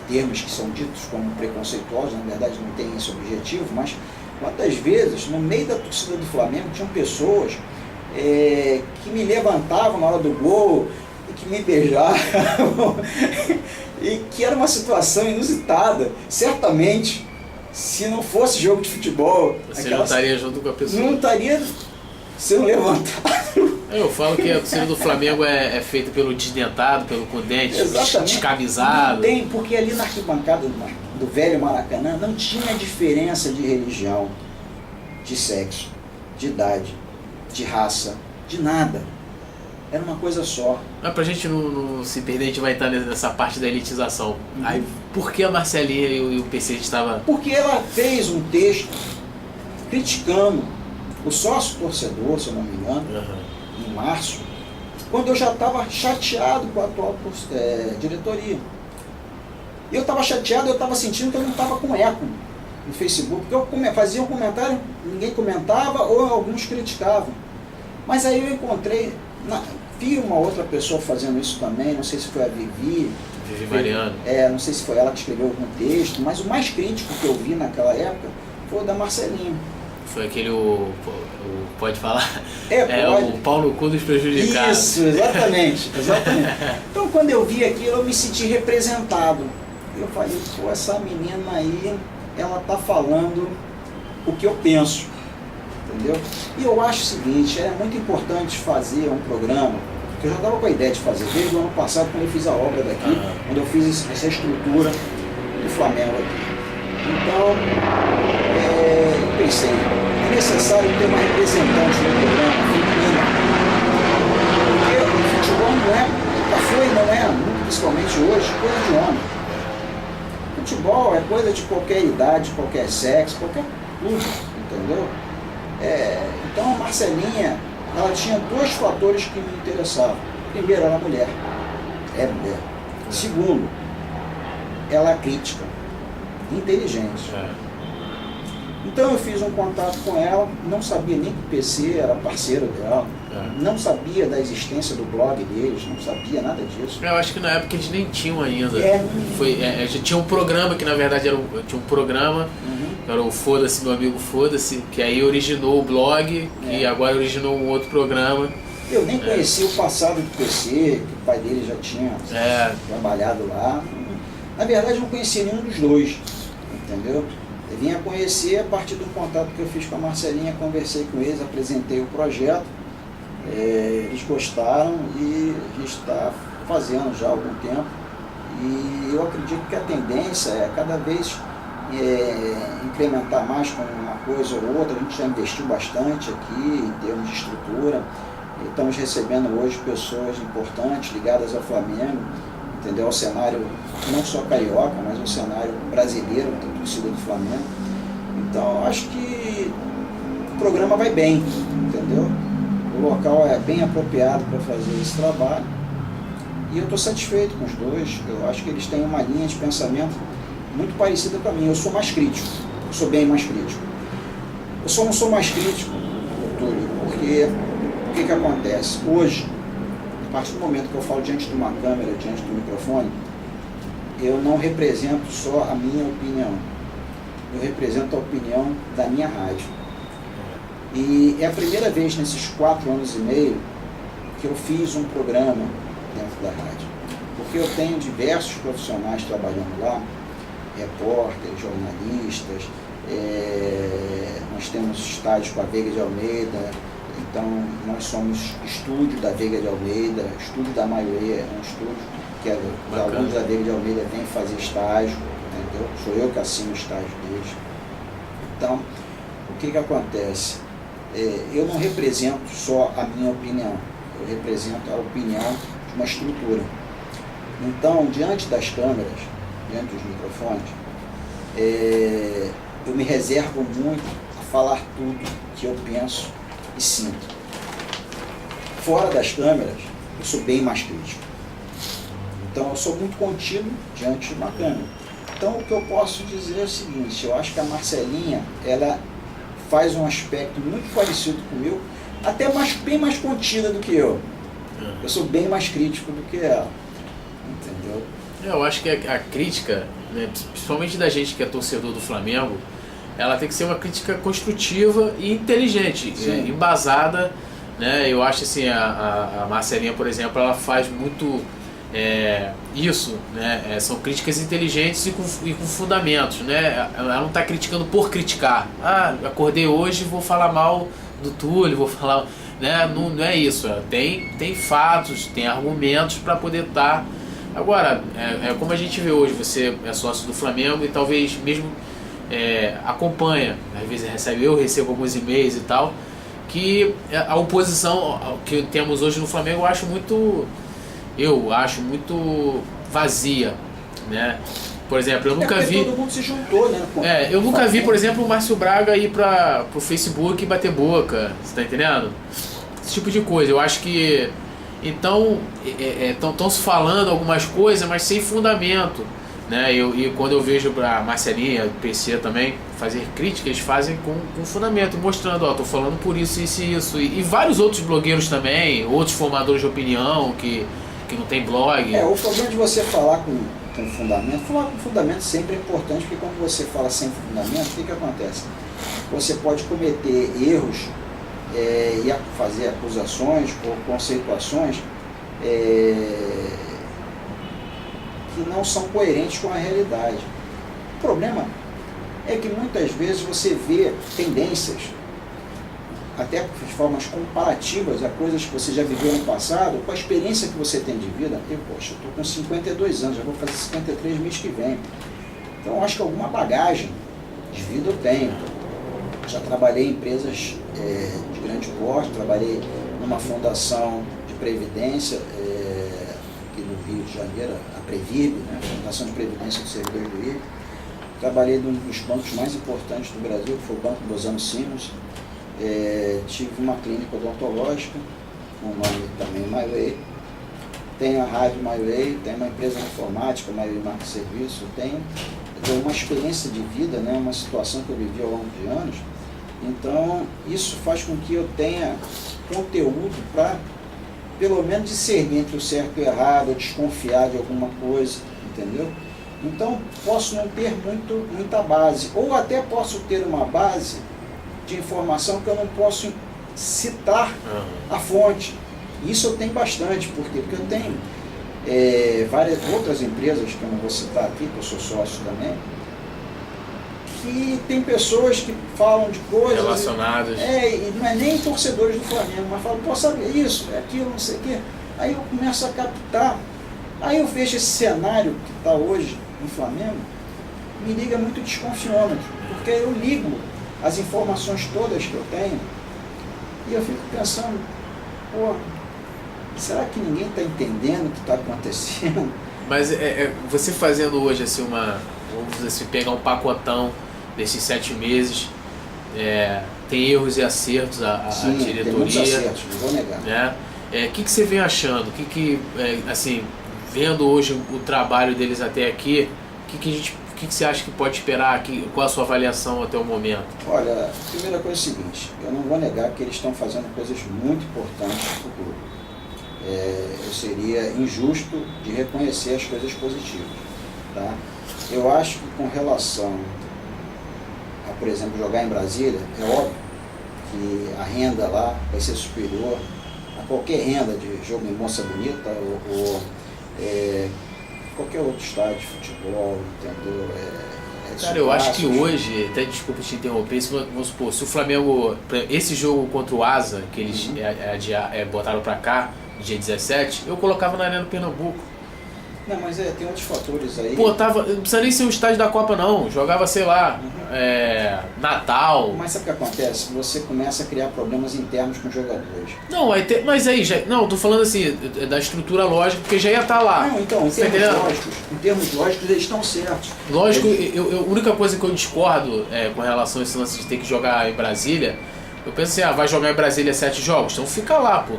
termos que são ditos como preconceituosos, na verdade não tem esse objetivo, mas quantas vezes, no meio da torcida do Flamengo, tinham pessoas que me levantavam na hora do gol, que me beijavam, e que era uma situação inusitada. Certamente, se não fosse jogo de futebol... Você não estaria junto com a pessoa. Não estaria sendo levantado. Eu falo que a torcida do Flamengo é feita pelo desdentado, pelo com dente, descamisado. Não tem, porque ali na arquibancada do velho Maracanã não tinha diferença de religião, de sexo, de idade, de raça, de nada. Era uma coisa só. Mas pra gente não se perder, a gente vai estar nessa parte da elitização. Aí, por que a Marcelinha e o PC estavam... Porque ela fez um texto criticando o sócio torcedor, se eu não me engano, em março, quando eu já estava chateado com a atual diretoria. Eu estava chateado, eu estava sentindo que eu não estava com eco no Facebook, porque eu fazia um comentário, ninguém comentava ou alguns criticavam. Mas aí eu encontrei... Vi uma outra pessoa fazendo isso também, não sei se foi a Vivi Mariano. Não sei se foi ela que escreveu algum texto, mas o mais crítico que eu vi naquela época foi o da Marcelinha. Foi aquele, pode falar? Pode. O pau no cu dos prejudicados. Isso, exatamente. Então quando eu vi aquilo, eu me senti representado. Eu falei, pô, essa menina aí, ela tá falando o que eu penso. Entendeu? E eu acho o seguinte, é muito importante fazer um programa, que eu já estava com a ideia de fazer desde o ano passado, quando eu fiz a obra daqui, quando eu fiz essa estrutura do Flamengo aqui. Então, eu pensei, é necessário ter uma representante no programa feminina, porque o futebol nunca foi, não é, muito principalmente hoje, coisa de homem. Futebol é coisa de qualquer idade, qualquer sexo, qualquer clube, entendeu? Então a Marcelinha, ela tinha dois fatores que me interessavam. Primeiro, ela é mulher. É mulher. Segundo, ela é crítica, inteligente. Então eu fiz um contato com ela, não sabia nem que o PC era parceiro dela, não sabia da existência do blog deles, não sabia nada disso. Eu acho que na época eles nem tinham ainda. Já tinha um programa que na verdade tinha um programa, era o Foda-se, meu amigo Foda-se, que aí originou o blog, que agora originou um outro programa. Eu nem conhecia o passado do PC, que o pai dele já tinha trabalhado lá. Na verdade eu não conhecia nenhum dos dois, entendeu? Eu vim a conhecer a partir do contato que eu fiz com a Marcelinha, conversei com eles, apresentei o projeto, eles gostaram e a gente está fazendo já há algum tempo. E eu acredito que a tendência é cada vez incrementar mais com uma coisa ou outra. A gente já investiu bastante aqui em termos de estrutura, Estamos recebendo hoje pessoas importantes ligadas ao Flamengo, entendeu? Ao cenário não só carioca, mas ao cenário brasileiro, da torcida do Flamengo. Então, acho que o programa vai bem, entendeu? O local é bem apropriado para fazer esse trabalho e eu estou satisfeito com os dois. Eu acho que eles têm uma linha de pensamento muito parecida com a minha. Eu sou mais crítico, eu sou bem mais crítico. Eu só não sou mais crítico, Túlio, porque o que acontece? Hoje, a partir do momento que eu falo diante de uma câmera, diante do microfone, eu não represento só a minha opinião, eu represento a opinião da minha rádio. E é a primeira vez nesses 4 anos e meio que eu fiz um programa dentro da rádio. Porque eu tenho diversos profissionais trabalhando lá, repórteres, jornalistas, nós temos estágio com a Veiga de Almeida, então nós somos estúdio da Veiga de Almeida, estúdio da Maiuê, é um estúdio que os alunos da Veiga de Almeida vêm fazer estágio, entendeu? Sou eu que assino o estágio deles. Então, o que acontece? Eu não represento só a minha opinião, eu represento a opinião de uma estrutura. Então, diante das câmeras, diante dos microfones, eu me reservo muito a falar tudo que eu penso e sinto. Fora das câmeras, eu sou bem mais crítico. Então, eu sou muito contido diante de uma câmera. Então, o que eu posso dizer é o seguinte, eu acho que a Marcelinha, ela faz um aspecto muito parecido com o meu, até bem mais contida do que eu. Eu sou bem mais crítico do que ela, entendeu? Eu acho que a crítica, né, principalmente da gente que é torcedor do Flamengo, ela tem que ser uma crítica construtiva e inteligente, embasada, né? Eu acho assim, a Marcelinha, por exemplo, ela faz muito isso, né? São críticas inteligentes e com fundamentos, né? Ela não está criticando por criticar. Acordei hoje, vou falar mal do Túlio, vou falar, né? Não é isso. Tem fatos, tem argumentos para poder estar. Agora, como a gente vê hoje, você é sócio do Flamengo e talvez mesmo acompanha, às vezes eu recebo alguns e-mails e tal, que a oposição que temos hoje no Flamengo eu acho muito vazia, né? Por exemplo, eu nunca vi... Todo mundo se juntou, né? Eu nunca vi, por exemplo, o Márcio Braga ir pro Facebook e bater boca, você tá entendendo? Esse tipo de coisa, eu acho que... Então, estão se falando algumas coisas, mas sem fundamento, né? E quando eu vejo a Marcelinha, o PC também, fazer críticas, eles fazem com fundamento, mostrando, tô falando por isso, isso e isso. E vários outros blogueiros também, outros formadores de opinião que não tem blog. O problema de você falar com fundamento sempre é importante, porque quando você fala sem fundamento, o que acontece? Você pode cometer erros e fazer acusações ou conceituações que não são coerentes com a realidade. O problema é que muitas vezes você vê tendências, até de formas comparativas a coisas que você já viveu no passado, com a experiência que você tem de vida. Eu estou com 52 anos, já vou fazer 53 mês que vem. Então, eu acho que alguma bagagem de vida eu tenho. Já trabalhei em empresas de grande porte, trabalhei numa fundação de previdência aqui no Rio de Janeiro, a Previrb, né, a Fundação de Previdência dos Servidores do Rio. Trabalhei num dos bancos mais importantes do Brasil, que foi o Banco Bozano Simons. Tive uma clínica odontológica, com o nome também Maiuê. Tenho a rádio Maiuê, tenho uma empresa de informática, Maiuê Marca Serviço. Tenho uma experiência de vida, né, uma situação que eu vivi ao longo de anos. Então, isso faz com que eu tenha conteúdo para, pelo menos, discernir entre o certo e o errado, ou desconfiar de alguma coisa, entendeu? Então, posso não ter muita base, ou até posso ter uma base de informação que eu não posso citar a fonte. Isso eu tenho bastante, por quê? Porque eu tenho várias outras empresas, que eu não vou citar aqui, que eu sou sócio também, que tem pessoas que falam de coisas relacionadas. E não é nem torcedores do Flamengo, mas falam, pô, sabe isso, aquilo, não sei o quê. Aí eu começo a captar. Aí eu vejo esse cenário que está hoje no Flamengo, me liga muito desconfiômetro, porque eu ligo as informações todas que eu tenho e eu fico pensando, pô, será que ninguém está entendendo o que está acontecendo? Mas você fazendo hoje assim vamos dizer assim, pegar um pacotão desses 7 meses, tem erros e acertos Sim, diretoria. tem muitos acertos, não vou negar. Né? Que você vem achando? Assim, vendo hoje o trabalho deles até aqui, o que você acha que pode esperar aqui? Qual a sua avaliação até o momento? Olha, a primeira coisa é o seguinte, eu não vou negar que eles estão fazendo coisas muito importantes para o clube. Eu seria injusto de reconhecer as coisas positivas. Tá? Eu acho que com relação a, por exemplo, jogar em Brasília, é óbvio que a renda lá vai ser superior a qualquer renda de jogo em Moça Bonita ou qualquer outro estádio de futebol, entendeu? Cara, eu acho que hoje, até desculpa te interromper, vamos supor, se o Flamengo, esse jogo contra o Asa, que eles botaram pra cá, dia 17, eu colocava na Arena do Pernambuco. Não, mas tem outros fatores aí. Pô, não precisa nem ser o estádio da Copa não, jogava, sei lá, Natal. Mas sabe o que acontece? Você começa a criar problemas internos com os jogadores. Não, mas aí já. Não, tô falando assim, da estrutura lógica, porque já ia estar lá. Não, então, em termos lógicos, eles estão certos. Lógico, a única coisa que eu discordo com relação a esse lance de ter que jogar em Brasília, eu penso assim, vai jogar em Brasília 7 jogos? Então fica lá, pô.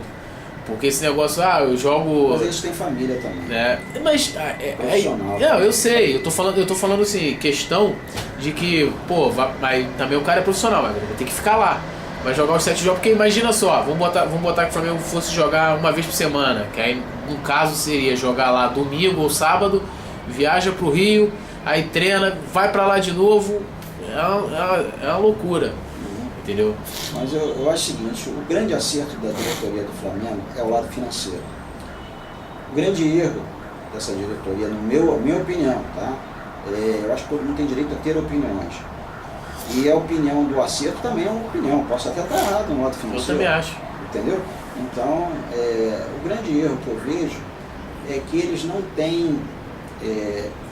Porque esse negócio, eu jogo... Mas eles têm família também. Mas... Profissional. Não, eu sei. Eu tô falando assim, questão de que, pô, mas também o cara é profissional, mas vai ter que ficar lá. Vai jogar os 7 jogos, porque imagina só, vamos botar que o Flamengo fosse jogar uma vez por semana, que aí, no caso, seria jogar lá domingo ou sábado, viaja pro Rio, aí treina, vai pra lá de novo, é uma loucura. Entendeu? Mas eu acho o seguinte, o grande acerto da diretoria do Flamengo é o lado financeiro. O grande erro dessa diretoria, minha opinião, tá? Eu acho que todo mundo tem direito a ter opiniões. E a opinião do acerto também é uma opinião, posso até estar errado no lado financeiro. Eu também acho. Entendeu? Então, o grande erro que eu vejo é que eles não têm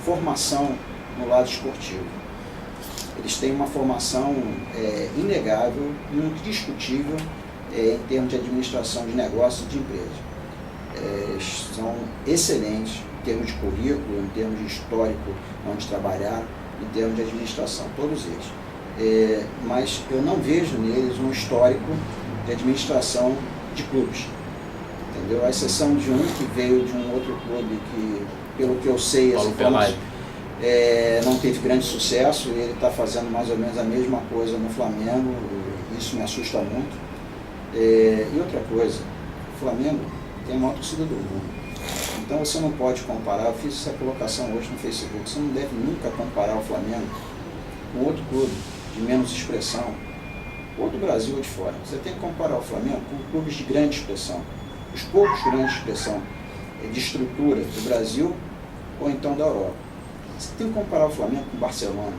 formação no lado esportivo. Eles têm uma formação inegável, indiscutível em termos de administração de negócios e de empresas. São excelentes em termos de currículo, em termos de histórico onde trabalharam, em termos de administração, todos eles. Mas eu não vejo neles um histórico de administração de clubes. Entendeu? A exceção de um que veio de um outro clube que, pelo que eu sei, não teve grande sucesso, e ele está fazendo mais ou menos a mesma coisa no Flamengo, isso me assusta muito. E outra coisa, o Flamengo tem a maior torcida do mundo, então você não pode comparar, eu fiz essa colocação hoje no Facebook, você não deve nunca comparar o Flamengo com outro clube de menos expressão, ou do Brasil ou de fora. Você tem que comparar o Flamengo com clubes de grande expressão, os poucos grandes expressão de estrutura do Brasil ou então da Europa. Você tem que comparar o Flamengo com o Barcelona,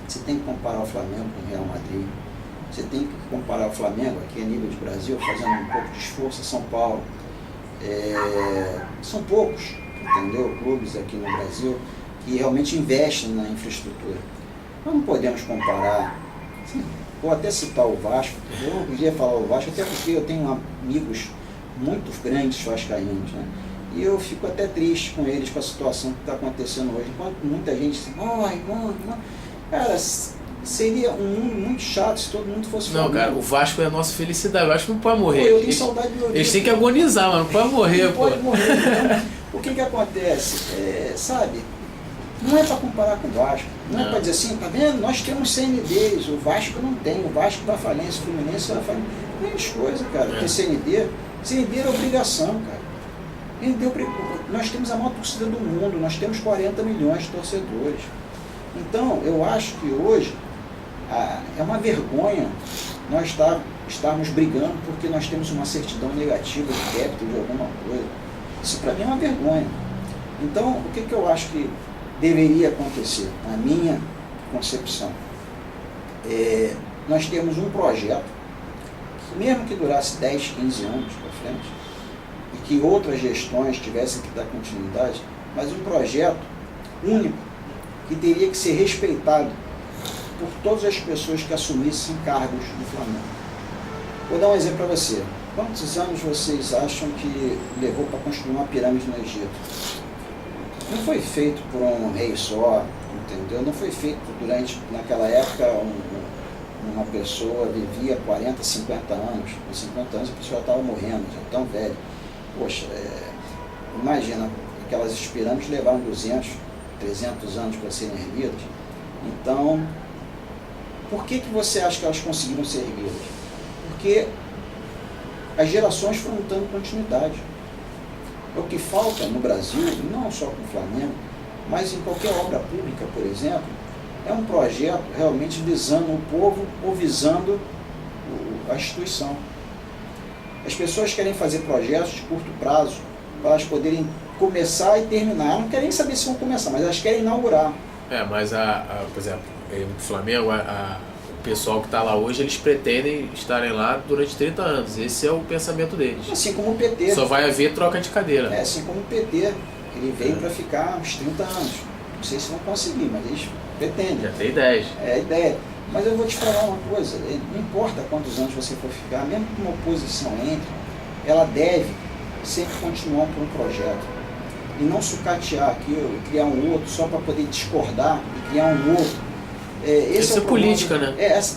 você tem que comparar o Flamengo com o Real Madrid, você tem que comparar o Flamengo, aqui a nível de Brasil, fazendo um pouco de esforço, São Paulo. São poucos, entendeu? Clubes aqui no Brasil que realmente investem na infraestrutura. Nós não podemos comparar, vou até citar o Vasco, eu não podia falar o Vasco, até porque eu tenho amigos muito grandes vascaínos, né? E eu fico até triste com eles, com a situação que está acontecendo hoje. Enquanto muita gente diz, irmão, cara, seria um mundo muito chato se todo mundo fosse Não, cara, o Vasco é a nossa felicidade, o Vasco não pode morrer. Eu tenho saudade do Eles têm que agonizar, mas não pode morrer, não pode morrer, então, o que acontece? Sabe, não é para comparar com o Vasco, não é para dizer assim, tá vendo, nós temos CNDs, o Vasco não tem, o Vasco vai falência, o Fluminense vai falência, grandes coisas, cara, ter CND era obrigação, cara. Nós temos a maior torcida do mundo, nós temos 40 milhões de torcedores. Então, eu acho que hoje é uma vergonha nós estarmos brigando porque nós temos uma certidão negativa de débito de alguma coisa. Isso para mim é uma vergonha. Então, o que eu acho que deveria acontecer, na minha concepção? Nós temos um projeto, que mesmo que durasse 10, 15 anos para frente, e que outras gestões tivessem que dar continuidade, mas um projeto único, que teria que ser respeitado por todas as pessoas que assumissem cargos no Flamengo. Vou dar um exemplo para você. quantos anos vocês acham que levou para construir uma pirâmide no Egito? Não foi feito por um rei só, entendeu? Não foi feito naquela época, uma pessoa vivia 40, 50 anos. Com 50 anos a pessoa estava morrendo, já tão velho. Poxa, imagina, aquelas pirâmides levaram 200, 300 anos para serem erguidas. Então, por que você acha que elas conseguiram ser erguidas? Porque as gerações foram dando continuidade. O que falta no Brasil, não só com o Flamengo, mas em qualquer obra pública, por exemplo, é um projeto realmente visando o povo ou visando a instituição. As pessoas querem fazer projetos de curto prazo para elas poderem começar e terminar. Não querem saber se vão começar, mas elas querem inaugurar. Mas, por exemplo, no Flamengo, o pessoal que está lá hoje, eles pretendem estarem lá durante 30 anos. Esse é o pensamento deles. Assim como o PT. Só vai haver troca de cadeira. Assim como o PT. Ele veio para ficar uns 30 anos. Não sei se vão conseguir, mas eles pretendem. Já tem 10. É a ideia. Mas eu vou te falar uma coisa, não importa quantos anos você for ficar, mesmo que uma oposição entre, ela deve sempre continuar por um projeto. E não sucatear aquilo e criar um outro só para poder discordar e criar um outro. Esse é o política, né?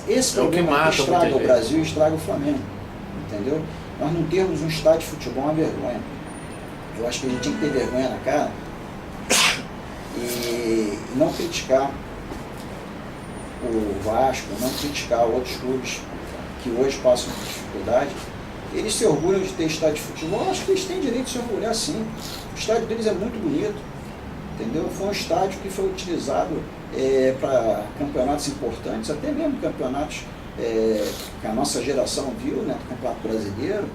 Esse problema que estraga o Brasil e estraga o Flamengo. Entendeu? Nós não temos um estádio de futebol, é uma vergonha. Eu acho que a gente tinha que ter vergonha na cara e não criticar o Vasco, não criticar outros clubes que hoje passam por dificuldade. Eles se orgulham de ter estádio de futebol, eu acho que eles têm direito de se orgulhar sim. O estádio deles é muito bonito, entendeu? Foi um estádio que foi utilizado para campeonatos importantes, até mesmo campeonatos que a nossa geração viu, né, do Campeonato Brasileiro,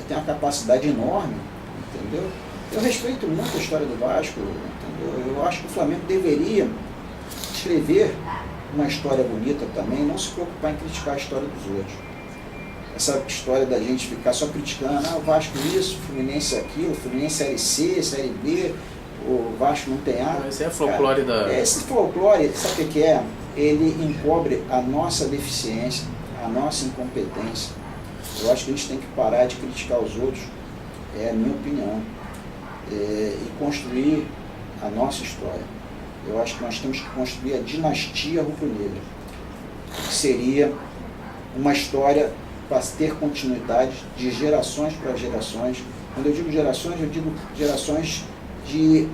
tem uma capacidade enorme, entendeu? Eu respeito muito a história do Vasco, entendeu? Eu acho que o Flamengo deveria escrever uma história bonita também, não se preocupar em criticar a história dos outros. Essa história da gente ficar só criticando, o Vasco isso, o Fluminense aquilo, o Fluminense Série C, Série B, o Vasco não tem água. Esse é folclore da... Esse folclore, sabe o que é? Ele encobre a nossa deficiência, a nossa incompetência. Eu acho que a gente tem que parar de criticar os outros, é a minha opinião, e construir a nossa história. Eu acho que nós temos que construir a dinastia rubro-negra, que seria uma história para ter continuidade de gerações para gerações. Quando eu digo gerações de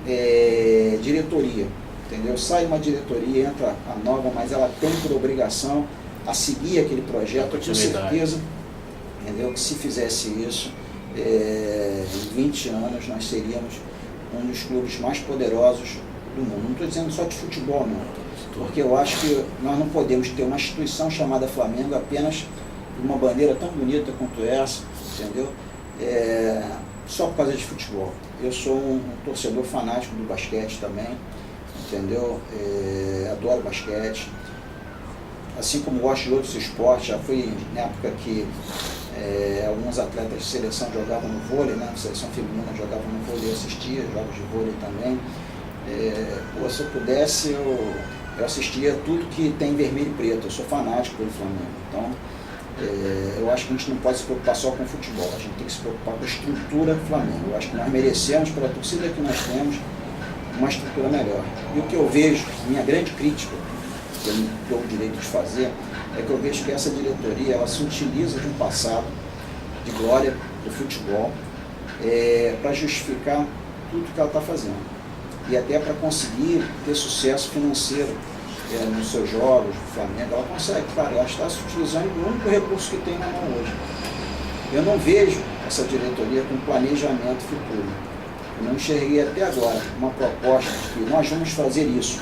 diretoria, entendeu? Sai uma diretoria, entra a nova, mas ela tem por obrigação a seguir aquele projeto. Eu tenho certeza, entendeu, que se fizesse isso, em 20 anos nós seríamos um dos clubes mais poderosos do mundo. Não estou dizendo só de futebol, não, porque eu acho que nós não podemos ter uma instituição chamada Flamengo apenas por uma bandeira tão bonita quanto essa, entendeu? Só por causa de futebol. Eu sou um torcedor fanático do basquete também, entendeu? Adoro basquete, assim como gosto de outros esportes. Já fui na época que alguns atletas de seleção jogavam no vôlei, né? A seleção feminina jogava no vôlei, eu assistia jogos de vôlei também. Se eu pudesse, eu assistia tudo que tem vermelho e preto. Eu sou fanático pelo Flamengo. Então, eu acho que a gente não pode se preocupar só com o futebol, a gente tem que se preocupar com a estrutura do Flamengo. Eu acho que nós merecemos, pela torcida que nós temos, uma estrutura melhor. E o que eu vejo, minha grande crítica, que eu não dou o direito de fazer, é que eu vejo que essa diretoria, ela se utiliza de um passado de glória do futebol para justificar tudo que ela está fazendo. E até para conseguir ter sucesso financeiro nos seus jogos, do Flamengo, ela consegue, claro, ela está se utilizando do único recurso que tem na mão hoje. Eu não vejo essa diretoria com planejamento futuro. Eu não enxerguei até agora uma proposta de que nós vamos fazer isso.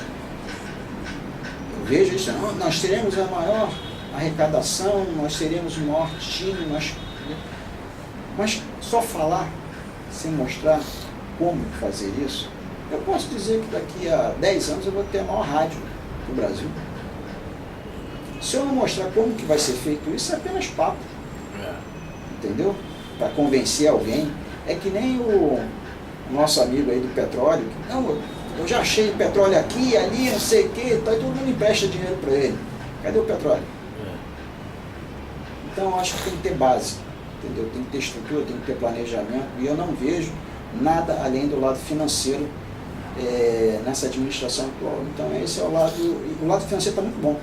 Eu vejo isso, não, nós teremos a maior arrecadação, nós teremos o maior time, mas só falar, sem mostrar como fazer isso. Eu posso dizer que daqui a 10 anos eu vou ter a maior rádio do Brasil. Se eu não mostrar como que vai ser feito isso, é apenas papo. Entendeu? Para convencer alguém. É que nem o nosso amigo aí do petróleo. Não, eu já achei petróleo aqui, ali, não sei o que, tá, e todo mundo empresta dinheiro para ele. Cadê o petróleo? Então eu acho que tem que ter base. entendeu? Tem que ter estrutura, tem que ter planejamento, e eu não vejo nada além do lado financeiro nessa administração atual. Então esse é o lado financeiro está muito bom.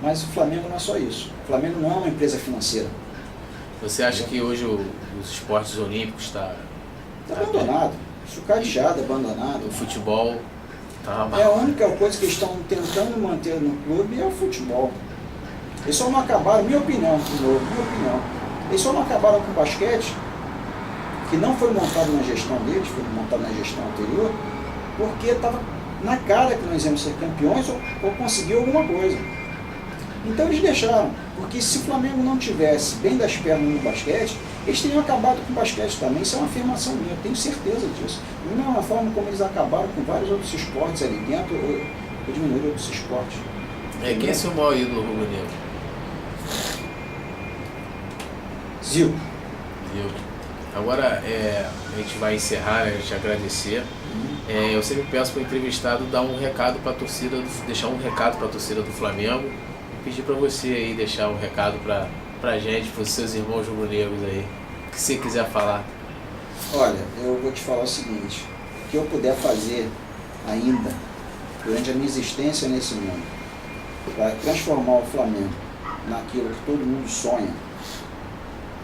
Mas o Flamengo não é só isso. O Flamengo não é uma empresa financeira. Você acha que hoje os esportes olímpicos está abandonado? Sucateado, abandonado. O futebol está a única coisa que estão tentando manter no clube é o futebol. Eles só não acabaram, minha opinião, eles só não acabaram com o basquete, que não foi montado na gestão deles, foi montado na gestão anterior, porque estava na cara que nós íamos ser campeões ou conseguir alguma coisa. Então eles deixaram, porque se o Flamengo não tivesse bem das pernas no basquete, eles teriam acabado com o basquete também. Isso é uma afirmação minha, eu tenho certeza disso. Da mesma forma como eles acabaram com vários outros esportes ali dentro, ou diminuíram outros esportes. Quem é seu maior ídolo rubro-negro? Zico. Agora a gente vai encerrar, né, a gente agradecer. Eu sempre peço para o entrevistado dar um recado para a torcida, deixar um recado para a torcida do Flamengo. Pedir para você aí deixar um recado para a gente, para os seus irmãos rubro-negros aí, o que você quiser falar. Olha, eu vou te falar o seguinte: o que eu puder fazer ainda durante a minha existência nesse mundo para transformar o Flamengo naquilo que todo mundo sonha,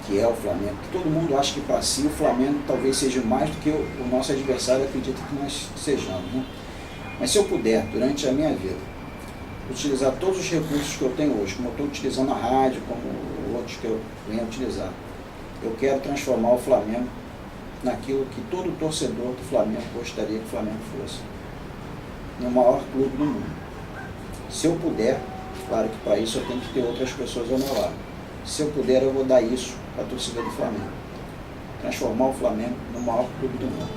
que é o Flamengo, que todo mundo acha que para si o Flamengo talvez seja mais do que o nosso adversário acredita que nós sejamos, né? Mas se eu puder, durante a minha vida, utilizar todos os recursos que eu tenho hoje, como eu estou utilizando a rádio, como outros que eu venho a utilizar, eu quero transformar o Flamengo naquilo que todo torcedor do Flamengo gostaria que o Flamengo fosse, no maior clube do mundo. Se eu puder, claro que para isso eu tenho que ter outras pessoas ao meu lado. Se eu puder, eu vou dar isso para a torcida do Flamengo. Transformar o Flamengo no maior clube do mundo.